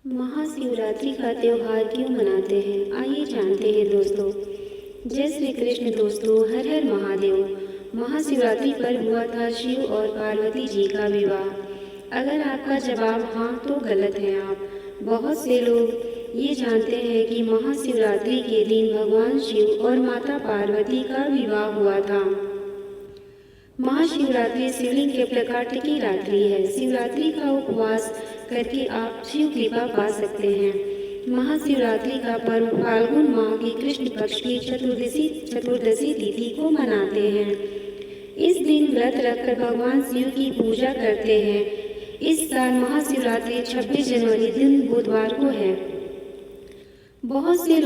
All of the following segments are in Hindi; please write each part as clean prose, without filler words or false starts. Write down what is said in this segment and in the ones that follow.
महाशिवरात्रि का त्योहार क्यों मनाते हैं, आइए जानते हैं दोस्तों। जय श्री कृष्ण दोस्तों, हर हर महादेव। महाशिवरात्रि पर हुआ था शिव और पार्वती जी का विवाह। अगर आपका जवाब हाँ तो गलत है आप। बहुत से लोग ये जानते हैं कि महाशिवरात्रि के दिन भगवान शिव और माता पार्वती का विवाह हुआ था। महाशिवरात्रि शिवलिंग के प्रकाट्य की रात्रि है। शिवरात्रि का उपवास करके आप शिव कृपा पा सकते हैं। महाशिवरात्रि का पर्व फाल्गुन माह की कृष्ण पक्ष की चतुर्दशी तिथि को मनाते हैं। इस दिन व्रत रखकर भगवान शिव की पूजा करते हैं। इस साल महाशिवरात्रि 26 जनवरी दिन बुधवार को है। बहुत से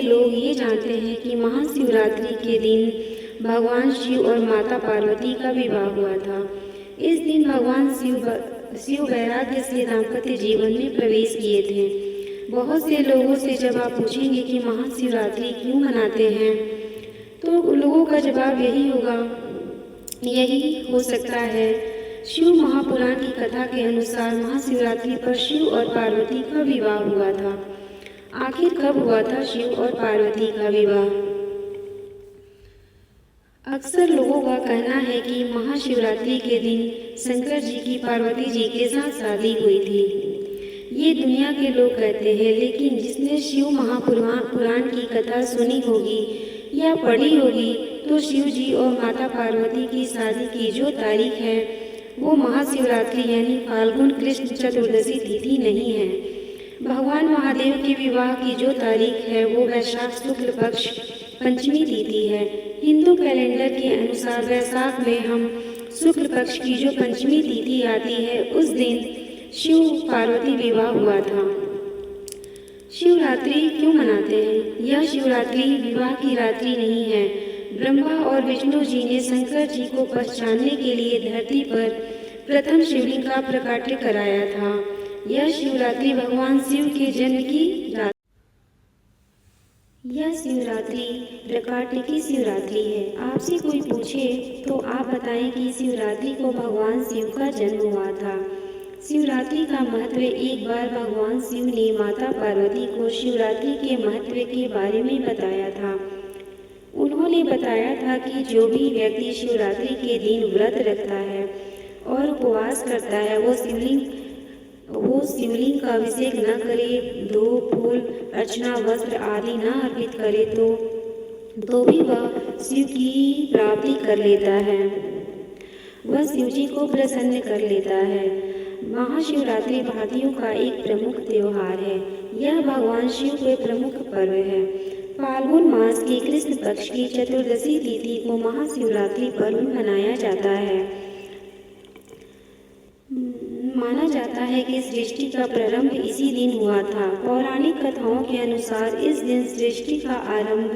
लोग ये जानते हैं कि महाशिवरात्रि के दिन भगवान शिव और माता पार्वती का विवाह हुआ था। इस दिन भगवान शिव वैराग्य से दाम्पत्य जीवन में प्रवेश किए थे। बहुत से लोगों से जब आप पूछेंगे कि महाशिवरात्रि क्यों मनाते हैं तो लोगों का जवाब यही हो सकता है। शिव महापुराण की कथा के अनुसार महाशिवरात्रि पर शिव और पार्वती का विवाह हुआ था। आखिर कब हुआ था शिव और पार्वती का विवाह? अक्सर लोगों का कहना है कि महाशिवरात्रि के दिन शंकर जी की पार्वती जी के साथ शादी हुई थी। ये दुनिया के लोग कहते हैं, लेकिन जिसने शिव महापुराण की कथा सुनी होगी या पढ़ी होगी तो शिव जी और माता पार्वती की शादी की जो तारीख है वो महाशिवरात्रि यानी फाल्गुन कृष्ण चतुर्दशी तिथि नहीं है। भगवान महादेव के विवाह की जो तारीख है वो वैशाख शुक्ल पक्ष पंचमी तिथि है। हिंदू कैलेंडर के अनुसार वैशाख में हम शुक्ल पक्ष की जो पंचमी तिथि आती है उस दिन शिव पार्वती विवाह हुआ था। शिवरात्रि क्यों मनाते हैं? यह शिवरात्रि विवाह की रात्रि नहीं है। ब्रह्मा और विष्णु जी ने शंकर जी को पहचानने के लिए धरती पर प्रथम शिवलिंग का प्रकाट्य कराया था। यह शिवरात्रि भगवान शिव के जन्म की रात्रि यह शिवरात्रि प्रकाट्य की शिवरात्रि है। आपसे कोई पूछे तो आप बताएं कि शिवरात्रि को भगवान शिव का जन्म हुआ था। शिवरात्रि का महत्व एक बार भगवान शिव ने माता पार्वती को शिवरात्रि के महत्व के बारे में बताया था। उन्होंने बताया था कि जो भी व्यक्ति शिवरात्रि के दिन व्रत रखता है और उपवास करता है वो शिवलिंग का अभिषेक न करे, धूप फूल अर्चना वस्त्र आदि न अर्पित करे तो भी वह शिव की प्राप्ति कर लेता है, वह शिव जी को प्रसन्न कर लेता है। महाशिवरात्रि भारतीयों का एक प्रमुख त्योहार है। यह भगवान शिव के प्रमुख पर्व है। फाल्गुन मास की कृष्ण पक्ष की चतुर्दशी तिथि को महाशिवरात्रि पर्व मनाया जाता है। माना जाता है कि सृष्टि का प्रारंभ इसी दिन हुआ था। पौराणिक कथाओं के अनुसार इस दिन सृष्टि का आरंभ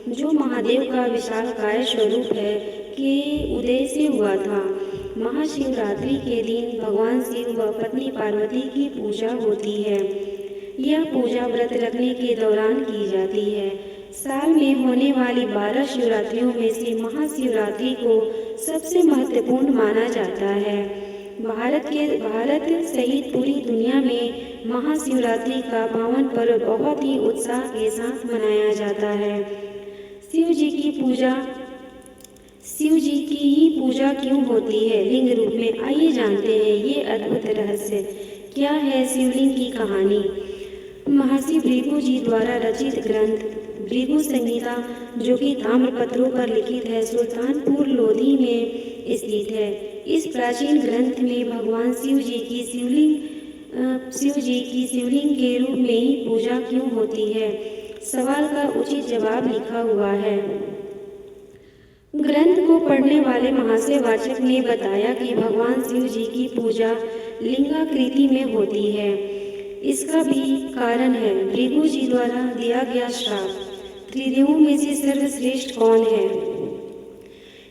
जो महादेव का विशालकाय स्वरूप है के उदय से हुआ था। महाशिवरात्रि के दिन भगवान शिव व पत्नी पार्वती की पूजा होती है। यह पूजा व्रत रखने के दौरान की जाती है। साल में होने वाली 12 शिवरात्रियों में से महाशिवरात्रि को सबसे महत्वपूर्ण माना जाता है। भारत सहित पूरी दुनिया में महाशिवरात्रि का पावन पर्व बहुत ही उत्साह के साथ मनाया जाता है। शिव जी की ही पूजा क्यों होती है लिंग रूप में? आइए जानते हैं ये अद्भुत रहस्य। क्या है शिवलिंग की कहानी? महर्षि भृगु जी द्वारा रचित ग्रंथ भृगु संहिता जो कि ताम्रपत्रों पर लिखित है, सुल्तानपुर लोधी में स्थित है। इस प्राचीन ग्रंथ में भगवान शिव जी की शिवलिंग के रूप में ही पूजा क्यों होती है सवाल का उचित जवाब लिखा हुआ है। ग्रंथ को पढ़ने वाले महाशय वाचक ने बताया कि भगवान शिव जी की पूजा लिंगाकृति में होती है। इसका भी कारण है भृगु जी द्वारा दिया गया श्राप। त्रिदेवों में से सर्वश्रेष्ठ कौन है?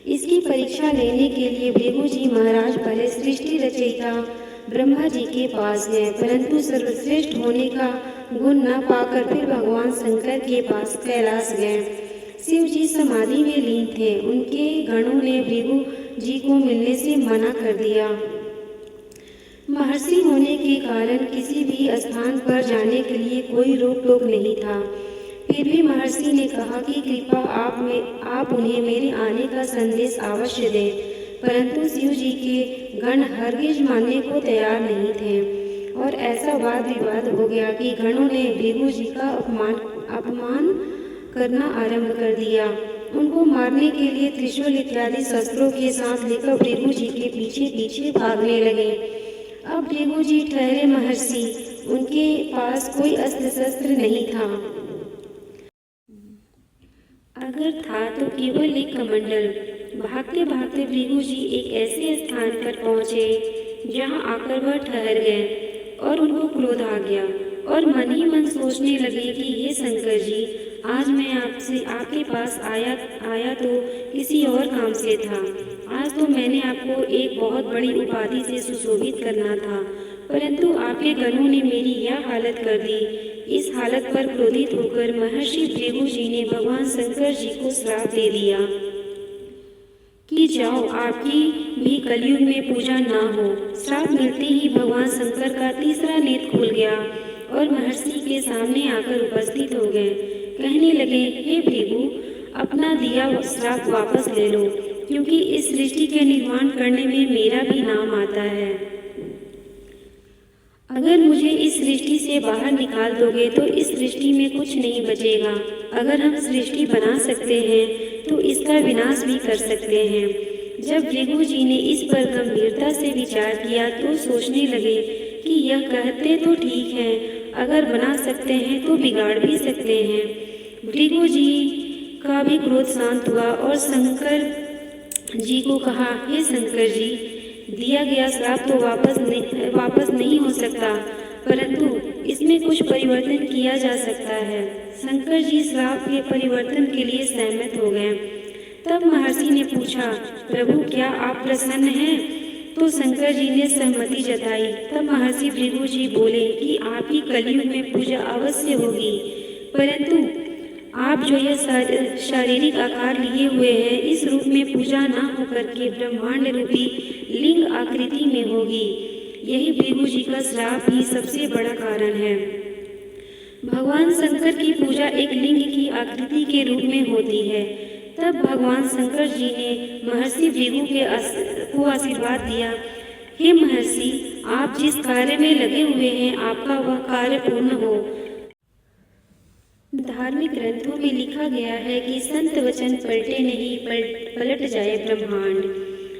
इसकी परीक्षा लेने के लिए भृगु जी महाराज पहले सृष्टि रचयिता ब्रह्मा जी के पास गए, परंतु सर्वश्रेष्ठ होने का गुण न पाकर फिर भगवान शंकर के पास कैलाश गए। शिव जी समाधि में लीन थे। उनके गणों ने भृगु जी को मिलने से मना कर दिया। महर्षि होने के कारण किसी भी स्थान पर जाने के लिए कोई रोक टोक नहीं था। फिर भी महर्षि ने कहा कि कृपा आप उन्हें मेरे आने का संदेश अवश्य दें, परंतु शिव जी के गण हरगिज मानने को तैयार नहीं थे और ऐसा वाद विवाद हो गया कि गणों ने भृगु जी का अपमान करना आरंभ कर दिया। उनको मारने के लिए त्रिशूल इत्यादि शस्त्रों के साथ लेकर भृगु जी के पीछे पीछे भागने लगे। अब भृगु जी ठहरे महर्षि, उनके पास कोई अस्त्र शस्त्र नहीं था। अगर था तो केवल एक कमंडल। भागते भागते भृगु जी एक ऐसे स्थान पर पहुँचे जहाँ आकर वह ठहर गए और उनको क्रोध आ गया और मन ही मन सोचने लगे कि हे शंकर जी, आज मैं आपके पास आया तो किसी और काम से था। आज तो मैंने आपको एक बहुत बड़ी उपाधि से सुशोभित करना था, परंतु आपके गणों ने मेरी यह हालत कर दी। इस हालत पर क्रोधित होकर महर्षि भृगु जी ने भगवान शंकर जी को श्राप दे दिया कि जाओ, आपकी भी कलयुग में पूजा ना हो। श्राप मिलते ही भगवान शंकर का तीसरा नेत्र खुल गया और महर्षि के सामने आकर उपस्थित हो गए। कहने लगे, हे भृगु, अपना दिया श्राप वापस ले लो, क्योंकि इस सृष्टि के निर्माण करने में मेरा भी नाम आता है। अगर मुझे इस सृष्टि से बाहर निकाल दोगे तो इस सृष्टि में कुछ नहीं बचेगा। अगर हम सृष्टि बना सकते हैं तो इसका विनाश भी कर सकते हैं। जब भृगु जी ने इस पर गंभीरता से विचार किया तो सोचने लगे कि यह कहते तो ठीक है, अगर बना सकते हैं तो बिगाड़ भी सकते हैं। भृगु जी का भी क्रोध शांत हुआ और शंकर जी को कहा, हे शंकर जी, दिया गया श्राप तो वापस नहीं हो सकता, परंतु इसमें कुछ परिवर्तन किया जा सकता है। शंकर जी श्राप के परिवर्तन के लिए सहमत हो गए। तब महर्षि ने पूछा, प्रभु, क्या आप प्रसन्न हैं? तो शंकर जी ने सहमति जताई। तब महर्षि भृगु जी बोले कि आपकी कलयुग में पूजा अवश्य होगी, परंतु आप जो यह शारीरिक आकार लिए हुए हैं, इस रूप में पूजा न होकर के ब्रह्मांड रूपी लिंग आकृति में होगी। यही भृगु जी का श्राप ही सबसे बड़ा कारण है। भगवान शंकर की पूजा एक लिंग की आकृति के रूप में होती है। तब भगवान शंकर जी ने महर्षि भृगु को आशीर्वाद दिया, हे महर्षि, आप जिस कार्य में लगे हुए हैं, आपका वह कार्य पूर्ण हो। धार्मिक ग्रंथों में लिखा गया है कि संत वचन पलटे नहीं, पलट जाए ब्रह्मांड।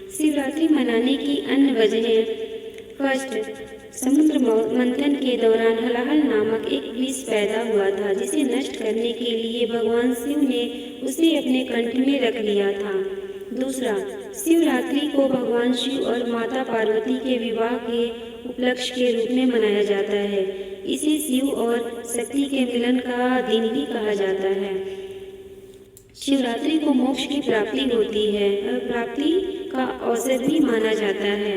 शिवरात्रि मनाने की अन्य वजह फर्स्ट, समुद्र मंथन के दौरान हलाहल नामक एक विष पैदा हुआ था, जिसे नष्ट करने के लिए भगवान शिव ने उसे अपने कंठ में रख लिया था। दूसरा, शिवरात्रि को भगवान शिव और माता पार्वती के विवाह के उपलक्ष्य के रूप में मनाया जाता है। इसे शिव और शक्ति के मिलन का दिन भी कहा जाता है। शिवरात्रि को मोक्ष की प्राप्ति होती है और प्राप्ति का अवसर भी माना जाता है।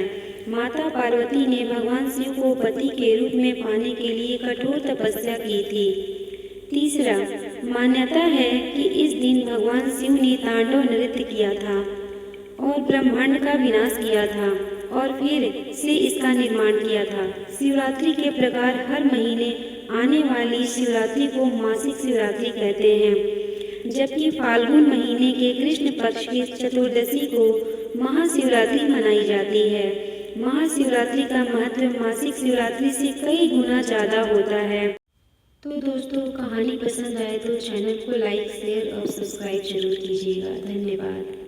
माता पार्वती ने भगवान शिव को पति के रूप में पाने के लिए कठोर तपस्या की थी। तीसरा, मान्यता है कि इस दिन भगवान शिव ने तांडव नृत्य किया था और ब्रह्मांड का विनाश किया था और फिर से इसका निर्माण किया था। शिवरात्रि के प्रकार हर महीने आने वाली शिवरात्रि को मासिक शिवरात्रि कहते हैं, जबकि फाल्गुन महीने के कृष्ण पक्ष की चतुर्दशी को महाशिवरात्रि मनाई जाती है। महाशिवरात्रि का महत्व मासिक शिवरात्रि से कई गुना ज़्यादा होता है। तो दोस्तों, कहानी पसंद आए तो चैनल को लाइक, शेयर और सब्सक्राइब जरूर कीजिएगा। धन्यवाद।